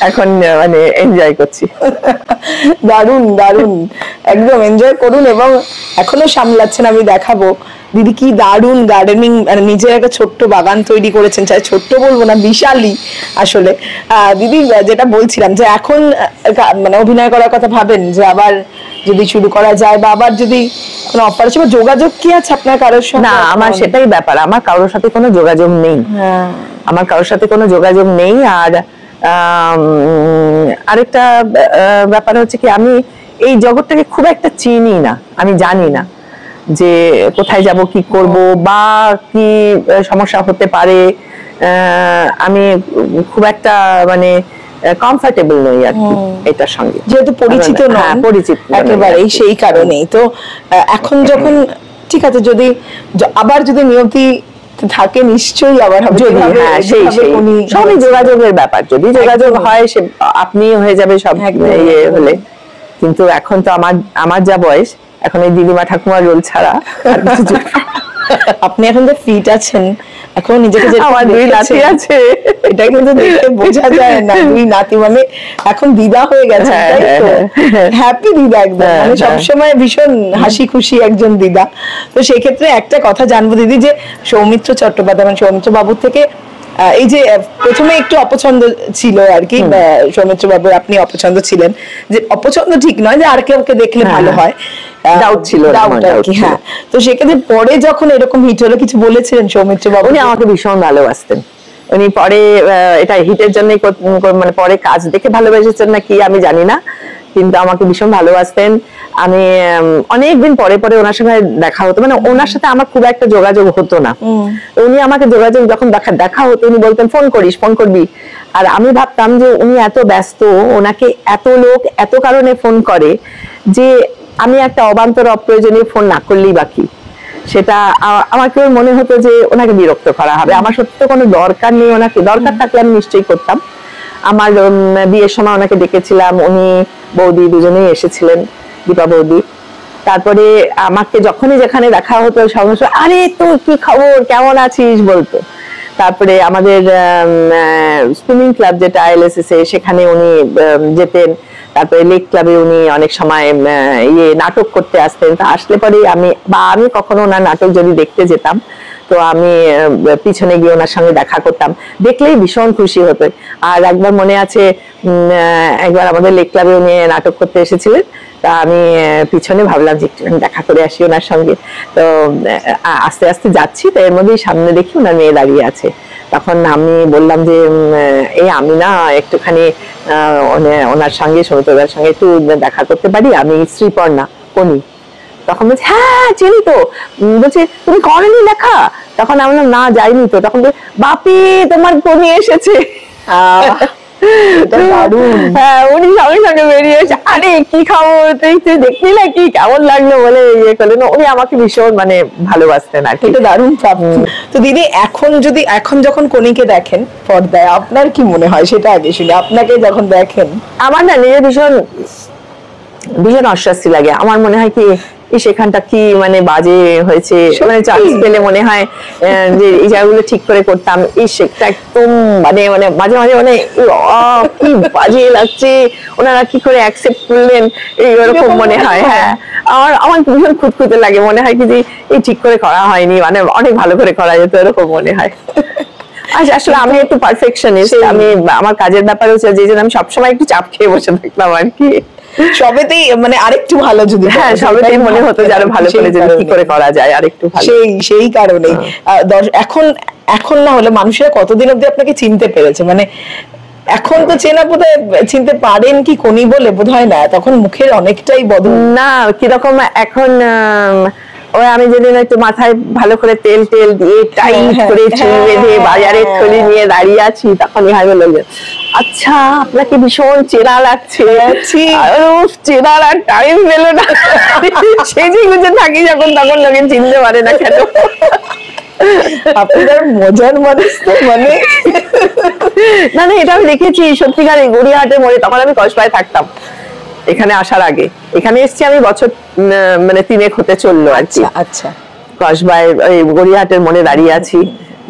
এখন মানে এনজয় করছি। দারুণ দারুণ, একদম এনজয় করুন এবং এখনো সামলাচ্ছেন, আমি দেখাবো। দিদি কি দারুণ গার্ডেনিং, মানে নিজের একটা ছোট্ট বাগান তৈরি করেছেন, চাই ছোট্ট বলবো না, বিশালই আসলে। দিদি যেটা বলছিলাম যে এখন মানে অভিনয় করার কথা ভাবেন যে আবার যদি শুরু করা যায়, বা আবার যদি কোনো অফার আছে, বা যোগাযোগ কি আছে আপনার কারোর সঙ্গে? না, আমার সেটাই ব্যাপার, আমার কারোর সাথে কোনো যোগাযোগ নেই, আমার কারোর সাথে কোনো যোগাযোগ নেই। আর আরেকটা ব্যাপার হচ্ছে কি, আমি এই জগৎটাকে খুব একটা চিনি না, আমি জানি না যে কোথায় যাব, কি করব, বা কি সমস্যা হতে পারে। আমি খুব একটা মানে কমফর্টেবল নই আর কি এটার সঙ্গে, যেহেতু পরিচিত নন পরিচিত একেবারেই, সেই কারণেই। তো এখন যখন ঠিক আছে, যদি আবার যদি নিয়তি থাকে নিশ্চয়ই আবার হবে, সেই সবই যোগাযোগের ব্যাপার, যদি যোগাযোগ হয় সে আপনি হয়ে যাবে সব ইয়ে হলে। কিন্তু এখন তো আমার যা বয়স, এখন এই দিদিমা ঠাকুমার রোল ছাড়া আর কিছু আপনি এখন যে ফিট আছেন, এখন নিজেকে যে আমার 2 নাতি আছে, এটা কিন্তু দেখে বোঝা যায় না। 2 নাতি মানে এখন দিদা হয়ে গেছে, তাই তো? হ্যাপি দিদা একদম, মানে সবসময় ভীষণ হাসি খুশি একজন দিদা। তো সেই ক্ষেত্রে একটা কথা জানবো দিদি, যে সৌমিত্র চট্টোপাধ্যায় মানে সৌমিত্র বাবুর থেকে এই যে প্রথমে একটু অপছন্দ ছিল আর কি, সৌমিত্র বাবু আপনি অপছন্দ ছিলেন, যে অপছন্দ ঠিক নয়, যে আর কেউ দেখলে ভালো হয়, ডাউট ছিল, ডাউট আর কি। হ্যাঁ, তো সেক্ষেত্রে পরে যখন এরকম হিট হলো, কিছু বলেছিলেন সৌমিত্র বাবু? উনি আমাকে ভীষণ ভালোবাসতেন, উনি পরে এটা হিটের জন্য মানে পরে কাজ দেখে ভালোবেসেছেন না কি আমি জানি না, কিন্তু আমাকে ভীষণ ভালোবাসতেন। আমি অনেকদিন পরে পরে ওনার সঙ্গে দেখা হতো, মানে ওনার সাথে আমার খুব একটা যোগাযোগ হতো না, উনি আমাকে যোগাযোগ যখন দেখা হতো উনি বলতেন ফোন করিস, ফোন করবি। আর আমি ভাবতাম যে উনি এত ব্যস্ত, ওনাকে এত লোক এত কারণে ফোন করে, যে আমি একটা অবান্তর অপ্রয়োজনীয় ফোন না করলেই বাকি, সেটা আমাকে মনে হতো যে ওনাকে বিরক্ত করা হবে। আমার সত্যি কোনো দরকার নেই, ওনাকে দরকার থাকলে আমি নিশ্চয়ই করতাম। আমার বিয়ের সময় ওনাকে ডেকেছিলাম, উনি বৌদি দুজনেই এসেছিলেন, দীপা বৌদি। তারপরে আমাকে যখনই যেখানে দেখা হতো সমস্যা, আরে তোর কি খবর, কেমন আছিস বলতো। তারপরে আমাদের সুইমিং ক্লাব যেটা ILSS সেখানে উনি যেতেন। তারপরে লেক ক্লাবে উনি অনেক সময় নাটক করতে আসতেন, তা আসলে পরে আমি কখনো ওনার নাটক যদি দেখতে যেতাম, তো আমি পিছনে গিয়ে ওনার সঙ্গে দেখা করতাম, দেখলেই ভীষণ খুশি হতো। আর একবার মনে আছে, একবার আমাদের লেক ক্লাবে উনি নাটক করতে এসেছিলেন, তা আমি পিছনে ভাবলাম যে একটু দেখা করে আসি ওনার সঙ্গে। তো আস্তে আস্তে যাচ্ছি, তো এর মধ্যেই সামনে দেখি ওনার মেয়ে দাঁড়িয়ে আছে। তখন আমি বললাম যে আমি না একটুখানি ওনার সঙ্গে, সৌমিত্রদার সঙ্গে একটু দেখা করতে পারি, আমি শ্রীপর্ণা কনি। তখন বলছে হ্যাঁ চিনি তো, বলছে তুমি করনি দেখা? তখন আমি বললাম না যাইনি তো। তখন বাপি তোমার কনি এসেছে। উনি সঙ্গে সঙ্গে বেরিয়ে এসে আরে কি খবর, তুই দেখলি না কি কেমন লাগলো বলে ইয়ে করলেন। উনি আমাকে ভীষণ মানে ভালোবাসতেন আর কি। এটা দারুণ প্রাপ্তি। তো দিদি এখন যখন কনিকে দেখেন পর্দায়, আপনার কি মনে হয় সেটা আগে শুনি। আপনাকে যখন দেখেন, আমার না নিজের ভীষণ ভীষণ অস্বস্তি লাগে। আমার মনে হয় কি সেখানটা কি মানে বাজে হয়েছে, মানে চান্স পেলে মনে হয় যে এই জায়গাগুলো ঠিক করে করতাম, এই শেখটা একদম মানে মানে মাঝে মাঝে মানে কি বাজে লাগছে, ওনারা কি করে অ্যাকসেপ্ট করলেন এইরকম মনে হয়। হ্যাঁ, আমার ভীষণ খুঁতখুঁতে লাগে, মনে হয় কি যে এই ঠিক করে করা হয়নি, মানে অনেক ভালো করে করা যেত এরকম মনে হয়। আসলে আমি একটু পারফেকশনিস্ট, আমি আমার কাজের ব্যাপারে হচ্ছে যে আমি সবসময় একটু চাপ খেয়ে বসে থাকতাম আর কি। সবেতেই মানে আরেকটু ভালো যদি, হ্যাঁ সবেতেই মনে হতো যে আরো ভালো করে যদি কি করে করা যায় আরেকটু ভালো। সেই কারণেই এখন না হলে মানুষেরা কতদিন অবধি আপনাকে চিনতে পেরেছে, মানে এখন তো চেনা বোধহয় চিনতে পারেন কি কোনি বলে বোধহয় না, তখন মুখের অনেকটাই বদল। না কিরকম এখন ওই আমি যেদিন একটু মাথায় ভালো করে তেল টেল দিয়ে টাইট করে চুল বেঁধে বাজারের থলি নিয়ে দাঁড়িয়ে আছি, তখনই হাই বলল যে আচ্ছা আপনাকে ভীষণ চেনা লাগছে। চেনার আর টাইম পেল না, সেজে গুজে থাকি যখন তখন লোকে চিনতে পারে না কেন। আপনার মজার মানুষ তো, মানে না না এটা আমি দেখেছি সত্যিকার গড়িয়াহাটের মোড়ে, তখন আমি কসবায় থাকতাম এখানে আসার আগে। এখানে এসছি আমি বছর মানে 3 হতে চললো আর কি। আচ্ছা কসবায় ওই গড়িয়াহাটের মোড়ে দাঁড়িয়ে আছি,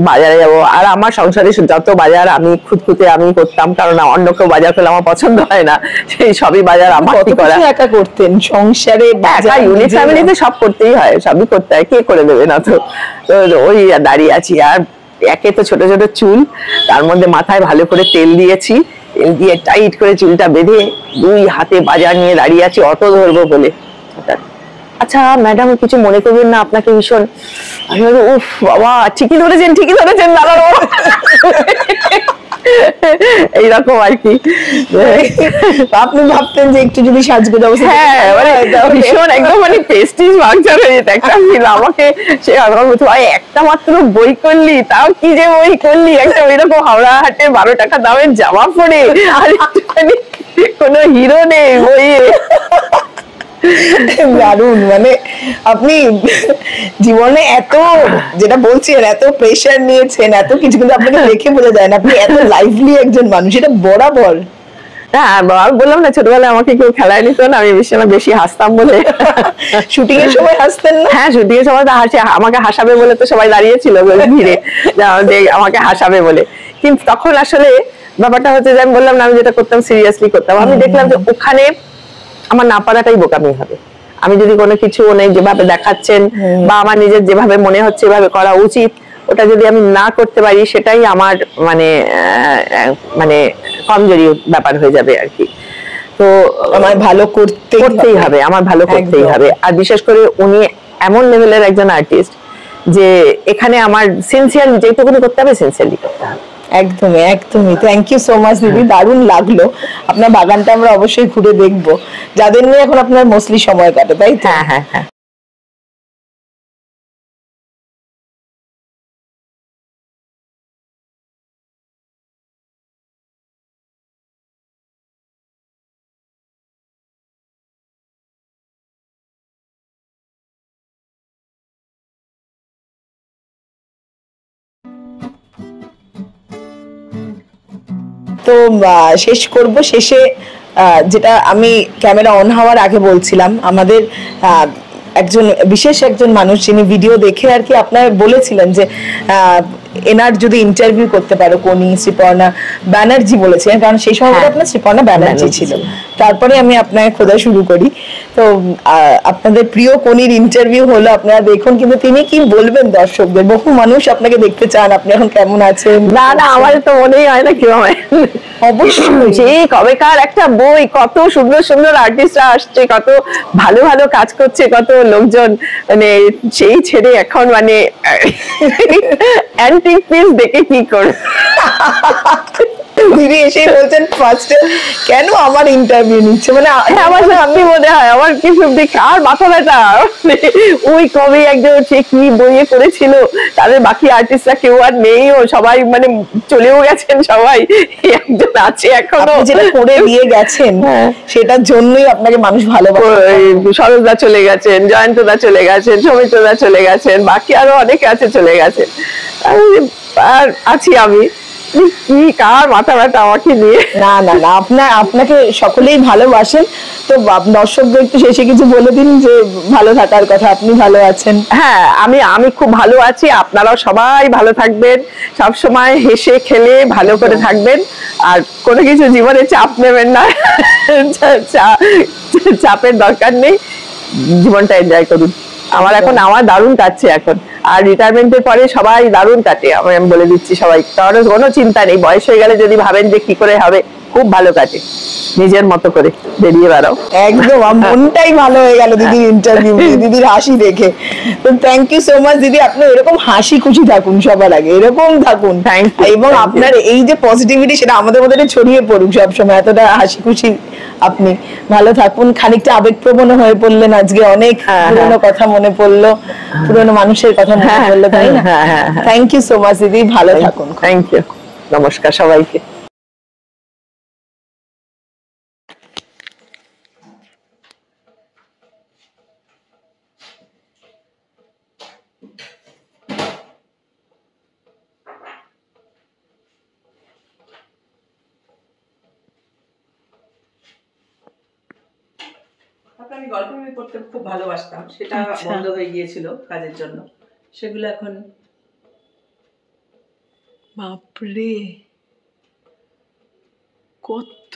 বাজারে যাবো। আর আমার সংসারে যত বাজার আমি খুঁতখুঁতে আমি করতাম, কারণ অন্য কেউ বাজার করলে আমার পছন্দ হয় না, সেই সবই বাজার আমারই করা। একা করতেন সংসারে, একা ইউনিট ফ্যামিলিতে সব করতেই হয়, সবই করতে হয়, কে করে দেবে না। তো ওই দাঁড়িয়ে আছি, আর একে তো ছোট ছোট চুল, তার মধ্যে মাথায় ভালো করে তেল দিয়েছি, তেল দিয়ে টাইট করে চুলটা বেঁধে 2 হাতে বাজার নিয়ে দাঁড়িয়ে আছি অটো ধরবো বলে। আচ্ছা ম্যাডাম কিছু মনে করবেন না, আপনাকে ভীষণ, আমি বলি উফ বাবা ঠিকই ধরেছেন দাদা। এইরকম আর কি। আপনি ভাবতেন যে একটু যদি সাজগোজ অবস্থা, হ্যাঁ মানে ভীষণ একদম মানে প্রেস্টিজ ভাঙচার হয়ে যেত একটা ফিল আমাকে। সে একটা মাত্র বই করলি, তাও কি যে বই করলি, একটা ওইরকম হাওড়া হাটে 12 টাকা দামের জামা পরে, আর একটুখানি কোনো হিরো নেই বইয়ে। দারুণ, মানে আপনি জীবনে এত, যেটা বলছেন এত প্রেশার নিয়েছেন, এত কিছু, কিন্তু আপনাকে দেখে বোঝা যায় না আপনি এত লাইভলি একজন মানুষ, এটা বরাবর। হ্যাঁ বললাম না ছোটবেলায় আমাকে কেউ খেলায় নিত না, আমি বেশি হাসতাম বলে। শুটিং এর সময় হাসতেন না? হ্যাঁ শুটিং এর সময় তো আমাকে হাসাবে বলে তো সবাই দাঁড়িয়েছিল ভিড়ে, আমাকে হাসাবে বলে। কিন্তু তখন আসলে ব্যাপারটা হচ্ছে যে আমি বললাম না, আমি যেটা করতাম সিরিয়াসলি করতাম। আমি দেখলাম যে ওখানে আমার না পারাটাই বোকামি হবে। আমি যদি কোনো কিছু যেভাবে দেখাচ্ছেন বা আমার নিজের যেভাবে মনে হচ্ছে এভাবে করা উচিত, ওটা যদি আমি না করতে পারি, সেটাই আমার মানে মানে কমজোরি ব্যাপার হয়ে যাবে আর কি। তো আমার ভালো করতেই হবে, আমার ভালো করতেই হবে। আর বিশেষ করে উনি এমন লেভেলের একজন আর্টিস্ট যে এখানে আমার সিনসিয়ারলি যেটুকুনি করতে হবে সিনসিয়ারলি করতে হবে। একদমই একদমই। থ্যাংক ইউ সো মাচ দিদি, দারুণ লাগলো। আপনার বাগানটা আমরা অবশ্যই ঘুরে দেখবো, যাদের নিয়ে এখন আপনার মোস্টলি সময় কাটে, তাই তো? হ্যাঁ হ্যাঁ হ্যাঁ। তো শেষ করব, শেষে যেটা আমি ক্যামেরা অন হওয়ার আগে বলছিলাম, আমাদের একজন বিশেষ একজন মানুষ যিনি ভিডিও দেখে আর কি আপনার বলেছিলেন যে এনার যদি ইন্টারভিউ করতে পারো কোনি, শ্রীপর্ণা ব্যানার্জি বলেছিলেন, কারণ সেই সময় আপনার শ্রীপর্ণা ব্যানার্জি ছিল। তারপরে আমি আপনাকে খোঁজা শুরু করি। তো আপনাদের প্রিয় কোনির ইন্টারভিউ হলো, আপনারা দেখুন। কিন্তু তিনি কি বলবেন দর্শকদের? বহু মানুষ আপনাকে দেখতে চান, আপনি এখন কেমন আছেন? না না আমার তো মনেই হয় না কেউ আমায়। অবশ্যই যে কবেকার একটা বই, কত সুন্দর সুন্দর আর্টিস্টরা আসছে, কত ভালো ভালো কাজ করছে, কত লোকজন, মানে সেই ছেড়ে এখন মানে অ্যান্টিক পিস দেখে কি করে দিদি এসে বলছেন ফার্স্টে কেন আমার ইন্টারভিউ নিচ্ছে, মানে আমার সত্যি মনে হয় আমার কি সত্যি কার মাথা ব্যথা। ওই কবে একজন সে কি বইয়ে করেছিল, তাদের বাকি আর্টিস্টরা কেউ আর নেই, ও সবাই মানে চলেও গেছেন, সবাই একজন আছে এখনো, যেটা করে দিয়ে গেছেন সেটার জন্যই আপনাকে মানুষ ভালোবাসে। সরোজদা চলে গেছেন, জয়ন্তদা চলে গেছেন, সৌমিত্রদা চলে গেছেন, বাকি আরো অনেকে আছে চলে গেছেন, আর আছি আমি। কি কার মাথা ব্যথা আমাকে নিয়ে। না না না, আপনাকে সকলেই ভালোবাসেন। তো দর্শকদের একটু শেষে কিছু বলে দিন যে ভালো থাকার কথা, আপনি ভালো আছেন। হ্যাঁ আমি খুব ভালো আছি, আপনারাও সবাই ভালো থাকবেন, সব সময় হেসে খেলে ভালো করে থাকবেন, আর কোনো কিছু জীবনে চাপ নেবেন না, চাপের দরকার নেই, জীবনটা এনজয় করুন। আমার দারুণ কাটছে এখন, আর রিটায়ারমেন্টের পরে সবাই দারুণ কাটে, আমি বলে দিচ্ছি সবাই, কারণ কোনো চিন্তা নেই। বয়স হয়ে গেলে যদি ভাবেন যে কি করে হবে, খুব ভালো কাটে, নিজের মতো করে বেরিয়ে বেড়াও। একদম মনটাই ভালো হয়ে গেল দিদির ইন্টারভিউ, দিদির হাসি দেখে। তো থ্যাংক ইউ সো মাচ দিদি, আপনি এরকম হাসি খুশি থাকুন, সবার আগে এরকম থাকুন, এবং আপনার এই যে পজিটিভিটি সেটা আমাদের মধ্যে ছড়িয়ে পড়ুক সবসময়, এতটা হাসি খুশি আপনি ভালো থাকুন। খানিকটা আবেগপ্রবণ হয়ে পড়লেন আজকে, অনেক পুরোনো কথা মনে পড়লো, পুরোনো মানুষের কথা মনে পড়লো, তাই না? থ্যাংক ইউ সো মাচ দিদি, ভালো থাকুন। থ্যাংক ইউ, নমস্কার সবাইকে। আমি গল্প বই পড়তে খুব ভালোবাসতাম, সেটা বন্ধ হয়ে গিয়েছিল কাজের জন্য, সেগুলো এখন। বাপরে, কত